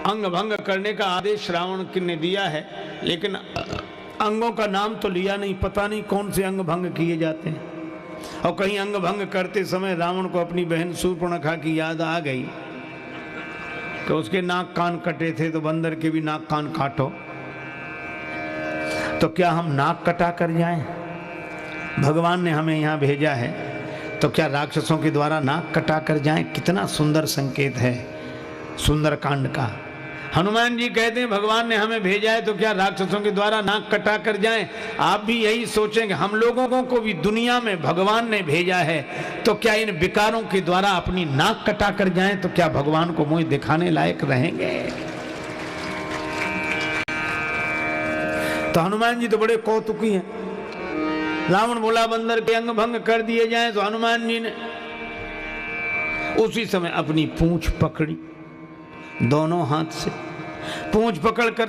अंग भंग करने का आदेश रावण ने दिया है, लेकिन अंगों का नाम तो लिया नहीं, पता नहीं कौन से अंग भंग किए जाते हैं। और कहीं अंग भंग करते समय रावण को अपनी बहन शूर्पणखा की याद आ गई कि उसके नाक कान कटे थे, तो बंदर के भी नाक कान काटो। तो क्या हम नाक कटा कर जाएं? भगवान ने हमें यहाँ भेजा है, तो क्या राक्षसों के द्वारा नाक कटा कर जाएं? कितना सुंदर संकेत है सुंदरकांड का। हनुमान जी कहते हैं भगवान ने हमें भेजा है, तो क्या राक्षसों के द्वारा नाक कटा कर जाएं? आप भी यही सोचेंगे, हम लोगों को भी दुनिया में भगवान ने भेजा है, तो क्या इन विकारों के द्वारा अपनी नाक कटा कर जाएं? तो क्या भगवान को मुंह दिखाने लायक रहेंगे? तो हनुमान जी तो बड़े कौतुकी हैं। रावण बोला बंदर के अंग भंग कर दिए जाएं, तो हनुमान जी ने उसी समय अपनी पूंछ पकड़ी, दोनों हाथ से पूंछ पकड़कर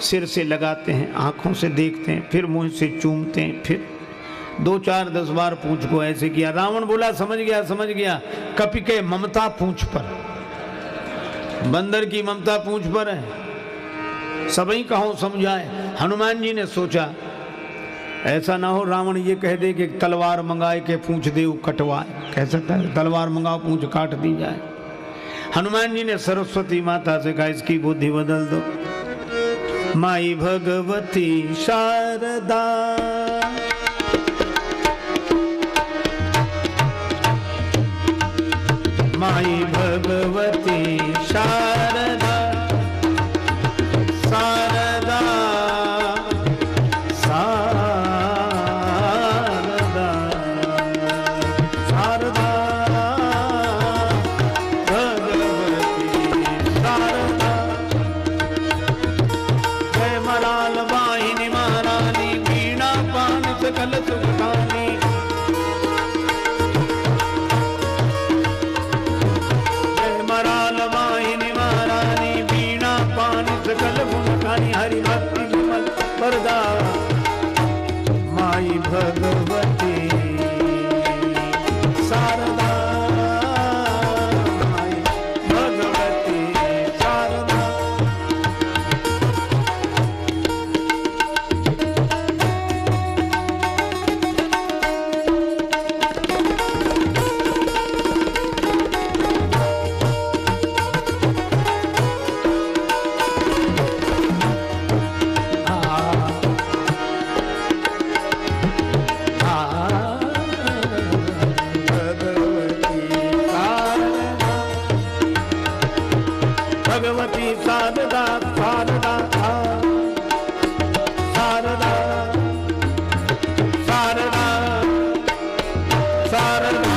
सिर से लगाते हैं, आंखों से देखते हैं, फिर मुंह से चूमते हैं, फिर 2 4 10 बार पूंछ को ऐसे किया। रावण बोला समझ गया समझ गया, कपि के ममता पूंछ पर, बंदर की ममता पूंछ पर है, सबई कहो समझाए। हनुमान जी ने सोचा ऐसा ना हो रावण ये कह दे कि तलवार मंगाए के पूंछ दे कटवाए, कह सकता है तलवार मंगाओ पूंछ काट दी जाए। हनुमान जी ने सरस्वती माता से कहा इसकी बुद्धि बदल दो। माई भगवती शारदा, माई भगवती शारदा, शारदा शारदा शारदा सकल सुखानी, जय मराल वाहिनी महारानी, बीणा पान सकल गुणखानी, हरि भक्ति विमल वरदा, माई भगवती शारदा, माई भगवती शारदा। भगवती शारदा शारदा शारदा शारदा शारदा।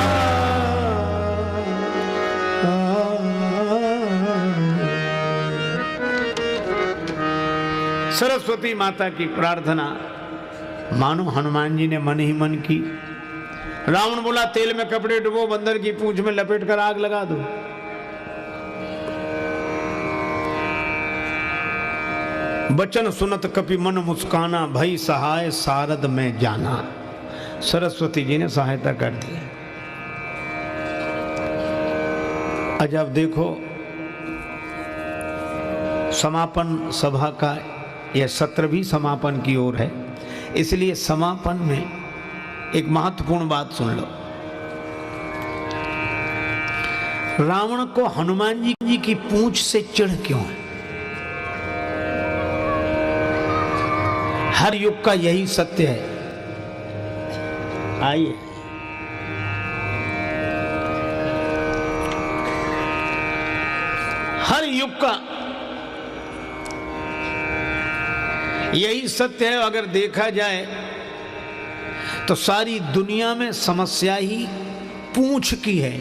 सरस्वती माता की प्रार्थना मानो हनुमान जी ने मन ही मन की। रावण बोला तेल में कपड़े डुबो, बंदर की पूंछ में लपेट कर आग लगा दो। बचन सुनत कपि मन मुस्काना, भई सहाय सारद में जाना। सरस्वती जी ने सहायता कर दी। आज आप देखो समापन सभा का यह सत्र भी समापन की ओर है, इसलिए समापन में एक महत्वपूर्ण बात सुन लो। रावण को हनुमान जी की पूंछ से चिढ़ क्यों है? हर युग का यही सत्य है। आइए हर युग का यही सत्य है। अगर देखा जाए तो सारी दुनिया में समस्या ही पूंछ की है।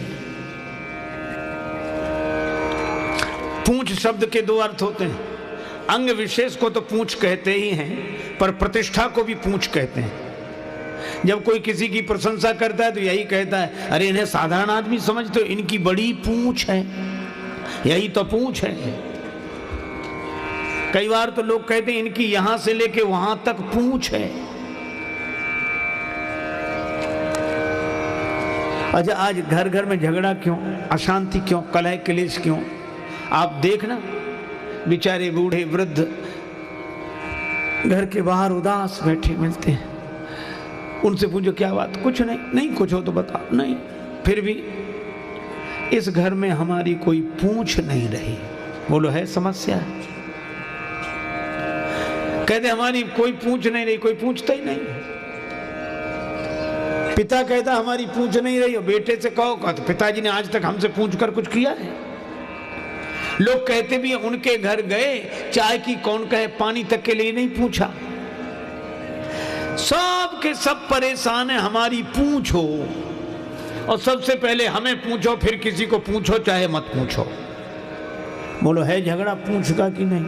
पूंछ शब्द के 2 अर्थ होते हैं। अंग विशेष को तो पूंछ कहते ही हैं, पर प्रतिष्ठा को भी पूंछ कहते हैं। जब कोई किसी की प्रशंसा करता है तो यही कहता है अरे इन्हें साधारण आदमी समझते हो, इनकी बड़ी पूंछ है। यही तो पूंछ है। कई बार तो लोग कहते हैं इनकी यहां से लेके वहां तक पूंछ है। अच्छा, आज घर घर में झगड़ा क्यों, अशांति क्यों, कलह क्लेश क्यों? आप देखना बेचारे बूढ़े वृद्ध घर के बाहर उदास बैठे मिलते हैं। उनसे पूछो क्या बात? कुछ नहीं। नहीं कुछ हो तो बताओ। नहीं। फिर भी इस घर में हमारी कोई पूंछ नहीं रही। बोलो है समस्या? कहते हमारी कोई पूंछ नहीं रही। कोई पूछता ही नहीं। पिता कहता हमारी पूंछ नहीं रही, और बेटे से कहो तो पिताजी ने आज तक हमसे पूछ कर कुछ किया है? लोग कहते भी उनके घर गए, चाय की कौन कहे, पानी तक के लिए नहीं पूछा। सब के सब परेशान है हमारी पूंछ हो, और सबसे पहले हमें पूछो, फिर किसी को पूछो चाहे मत पूछो। बोलो है झगड़ा पूंछ का कि नहीं?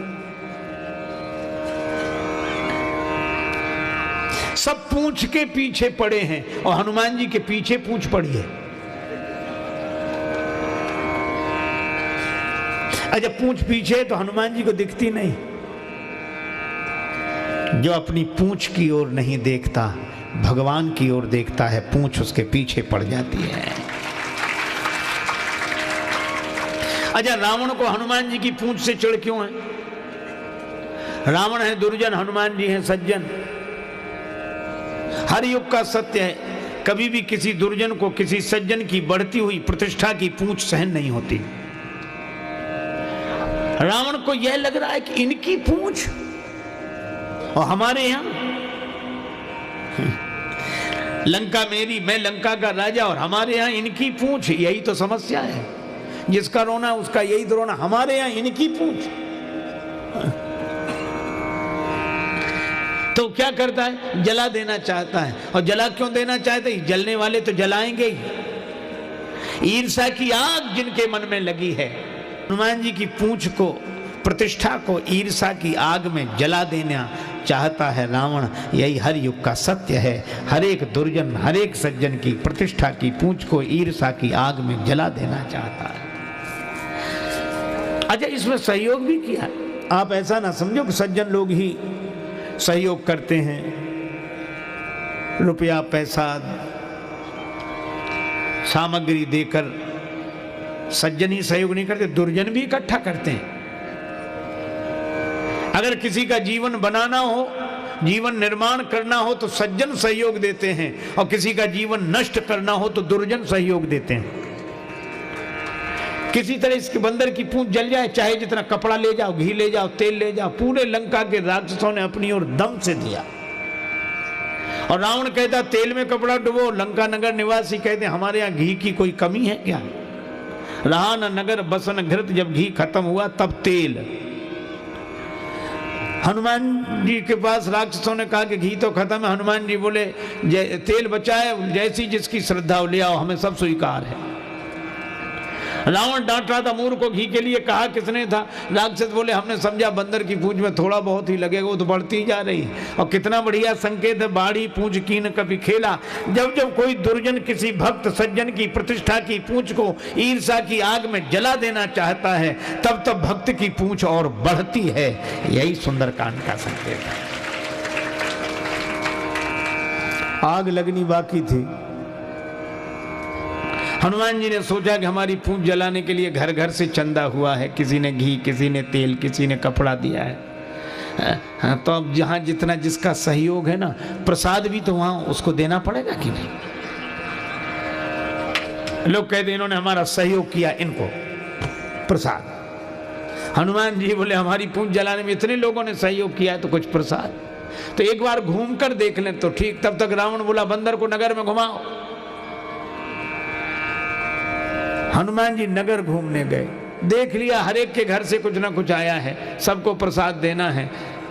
सब पूंछ के पीछे पड़े हैं, और हनुमान जी के पीछे पूंछ पड़ी है। अच्छा पूंछ पीछे तो हनुमान जी को दिखती नहीं। जो अपनी पूंछ की ओर नहीं देखता, भगवान की ओर देखता है, पूंछ उसके पीछे पड़ जाती है। अच्छा रावण को हनुमान जी की पूंछ से चिढ़ क्यों है? रावण है दुर्जन, हनुमान जी हैं सज्जन। हर युग का सत्य है, कभी भी किसी दुर्जन को किसी सज्जन की बढ़ती हुई प्रतिष्ठा की पूंछ सहन नहीं होती। रावण को यह लग रहा है कि इनकी पूंछ, और हमारे यहां लंका मेरी, मैं लंका का राजा, और हमारे यहां इनकी पूंछ। यही तो समस्या है। जिसका रोना उसका यही तो रोना, हमारे यहां इनकी पूंछ। तो क्या करता है? जला देना चाहता है। और जला क्यों देना चाहता है? जलने वाले तो जलाएंगे ही। ईर्ष्या की आग जिनके मन में लगी है, हनुमान जी की पूंछ को, प्रतिष्ठा को ईर्ष्या की आग में जला देना चाहता है रावण। यही हर युग का सत्य है। हर एक दुर्जन, हर एक सज्जन की प्रतिष्ठा की पूंछ को ईर्ष्या की आग में जला देना चाहता है। अच्छा इसमें सहयोग भी किया। आप ऐसा ना समझो कि सज्जन लोग ही सहयोग करते हैं, रुपया पैसा सामग्री देकर सज्जन ही सहयोग नहीं करते, दुर्जन भी इकट्ठा करते हैं। अगर किसी का जीवन बनाना हो, जीवन निर्माण करना हो तो सज्जन सहयोग देते हैं, और किसी का जीवन नष्ट करना हो तो दुर्जन सहयोग देते हैं। किसी तरह इसके बंदर की पूंछ जल जाए, चाहे जितना कपड़ा ले जाओ, घी ले जाओ, तेल ले जाओ, पूरे लंका के राक्षसों ने अपनी ओर दम से दिया। और रावण कहता तेल में कपड़ा डुबो, लंका नगर निवासी कहते हमारे यहाँ घी की कोई कमी है क्या? रहा न नगर बसन घृत, जब घी खत्म हुआ तब तेल। हनुमान जी के पास राक्षसों ने कहा कि घी तो खत्म है। हनुमान जी बोले तेल बचाए, जैसी जिसकी श्रद्धा ले आओ, हमें सब स्वीकार है। रावण डांट रहा था मूर्ख को, घी के लिए कहा किसने था? राक्षस बोले हमने समझा बंदर की पूंछ में थोड़ा बहुत ही लगेगा, वो तो बढ़ती जा रही। और कितना बढ़िया संकेत है, बाड़ी पूंछ की न कभी खेला। जब जब कोई दुर्जन किसी भक्त सज्जन की प्रतिष्ठा की पूंछ को ईर्ष्या की आग में जला देना चाहता है, तब तब भक्त की पूंछ और बढ़ती है। यही सुंदरकांड का संकेत है। आग लगनी बाकी थी। हनुमान जी ने सोचा कि हमारी पूंछ जलाने के लिए घर घर से चंदा हुआ है, किसी ने घी, किसी ने तेल, किसी ने कपड़ा दिया है। तो अब जहां जितना जिसका सहयोग है ना, प्रसाद भी तो वहां उसको देना पड़ेगा कि नहीं? लोग कहते इन्होंने हमारा सहयोग किया, इनको प्रसाद। हनुमान जी बोले हमारी पूंछ जलाने में इतने लोगों ने सहयोग किया है तो कुछ प्रसाद। तो एक बार घूम कर देख लें तो ठीक। तब तक रावण बोला बंदर को नगर में घुमाओ। हनुमान जी नगर घूमने गए, देख लिया हर एक के घर से कुछ ना कुछ आया है, सबको प्रसाद देना है।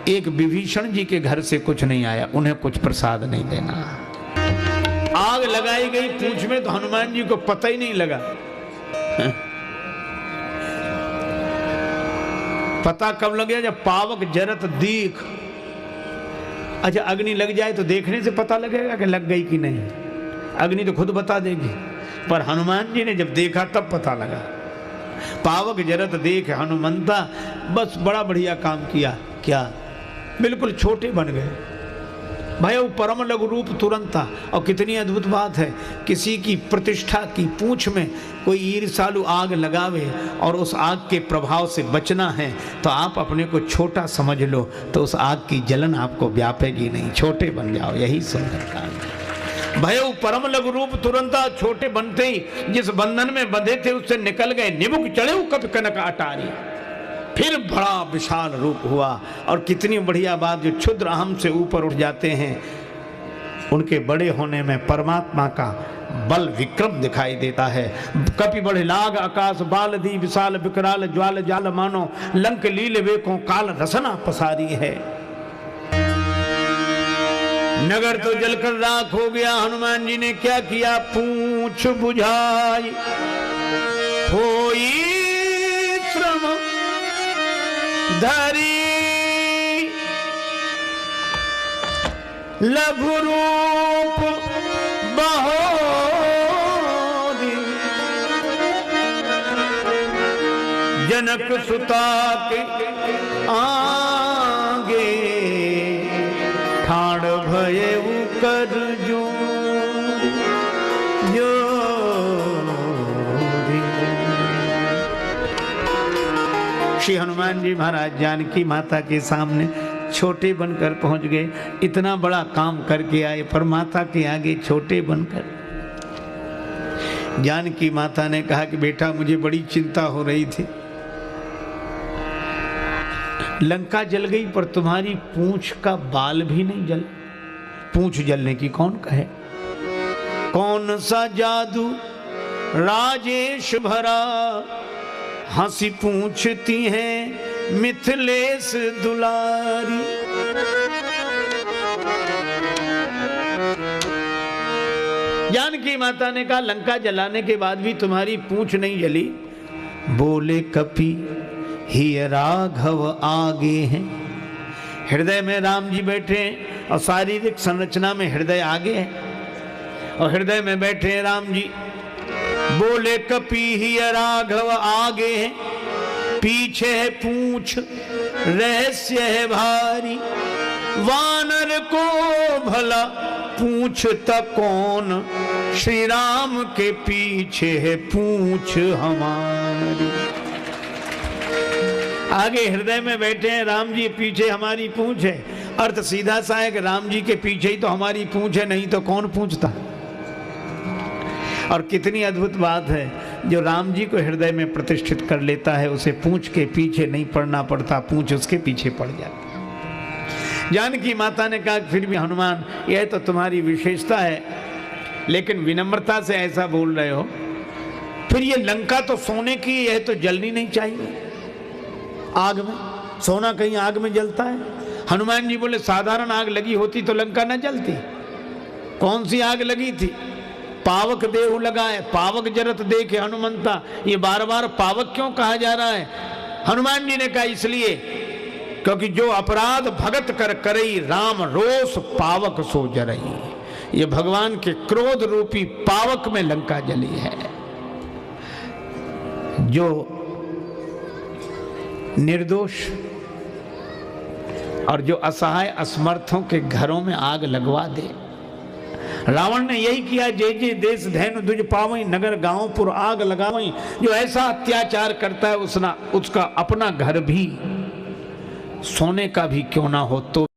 एक विभीषण जी के घर से कुछ नहीं आया, उन्हें कुछ प्रसाद नहीं देना। आग लगाई गई पूंछ में तो हनुमान जी को पता ही नहीं लगा। पता कब लग गया? जब पावक जरत दीख। अच्छा अग्नि लग जाए तो देखने से पता लगेगा कि लग गई कि नहीं? अग्नि तो खुद बता देगी, पर हनुमान जी ने जब देखा तब पता लगा। पावक जरत देख हनुमंता, बस बड़ा बढ़िया काम किया। क्या? बिल्कुल छोटे बन गए। भयो परम लघु रूप तुरंता। और कितनी अद्भुत बात है, किसी की प्रतिष्ठा की पूंछ में कोई ईर्ष्यालु आग लगावे और उस आग के प्रभाव से बचना है तो आप अपने को छोटा समझ लो, तो उस आग की जलन आपको व्यापेगी नहीं, छोटे बन जाओ। यही सुंदर काम है। भयो परम लघु रूप तुरंता, छोटे बनते ही जिस बंधन में बंधे थे उससे निकल गए। निमुख चढ़े कप कनक अटारी, फिर बड़ा विशाल रूप हुआ। और कितनी बढ़िया बात, जो क्षुद्र अहम से ऊपर उठ जाते हैं उनके बड़े होने में परमात्मा का बल विक्रम दिखाई देता है। कपि बढ़े लाग आकाश बाल दी, विशाल विकराल ज्वाल जाल मानो, लंक लील वेकों काल रसना पसारी है। नगर तो जलकर राख हो गया, हनुमान जी ने क्या किया, पूंछ बुझाई। होई श्रम धरी लघु रूप बहोरी, जनक सुता के आगे ठाड़ भये कर जो श्री हनुमान जी महाराज जानकी माता के सामने छोटे बनकर पहुंच गए। इतना बड़ा काम करके आए पर माता के आगे छोटे बनकर। जानकी माता ने कहा कि बेटा मुझे बड़ी चिंता हो रही थी, लंका जल गई पर तुम्हारी पूंछ का बाल भी नहीं जल। पूंछ जलने की कौन कहे, कौन सा जादू राजेश भरा, हंसी पूछती हैं मिथिलेश दुलारी। जानकी माता ने कहा लंका जलाने के बाद भी तुम्हारी पूंछ नहीं जली। बोले कपि ही राघव आगे हैं, हृदय में राम जी बैठे हैं और शारीरिक संरचना में हृदय आगे है और हृदय में बैठे हैं राम जी। बोले कपि ही राघव आगे है, पीछे है पूंछ रहस्य है भारी, वानर को भला पूछता कौन, श्री राम के पीछे है पूंछ हमारी। आगे हृदय में बैठे हैं राम जी, पीछे हमारी पूंछ है। अर्थ सीधा सा है कि राम जी के पीछे ही तो हमारी पूंछ है, नहीं तो कौन पूछता। और कितनी अद्भुत बात है, जो राम जी को हृदय में प्रतिष्ठित कर लेता है उसे पूंछ के पीछे नहीं पड़ना पड़ता, पूंछ उसके पीछे पड़ जाती। जानकी माता ने कहा फिर भी हनुमान यह तो तुम्हारी विशेषता है, लेकिन विनम्रता से ऐसा बोल रहे हो, फिर ये लंका तो सोने की, यह तो जलनी नहीं चाहिए आग में। सोना कहीं आग में जलता है? हनुमान जी बोले साधारण आग लगी होती तो लंका न जलती। कौन सी आग लगी थी? पावक देहु लगाए, पावक जरत देखे हनुमंता। ये बार बार पावक क्यों कहा जा रहा है? हनुमान जी ने कहा इसलिए क्योंकि जो अपराध भगत कर करई, राम रोष पावक सो जरई। ये भगवान के क्रोध रूपी पावक में लंका जली है। जो निर्दोष और जो असहाय असमर्थों के घरों में आग लगवा दे। रावण ने यही किया, जे जे देश धैनु दुज पावई, नगर गांवपुर आग लगावई। जो ऐसा अत्याचार करता है उसका अपना घर भी सोने का भी क्यों ना हो तो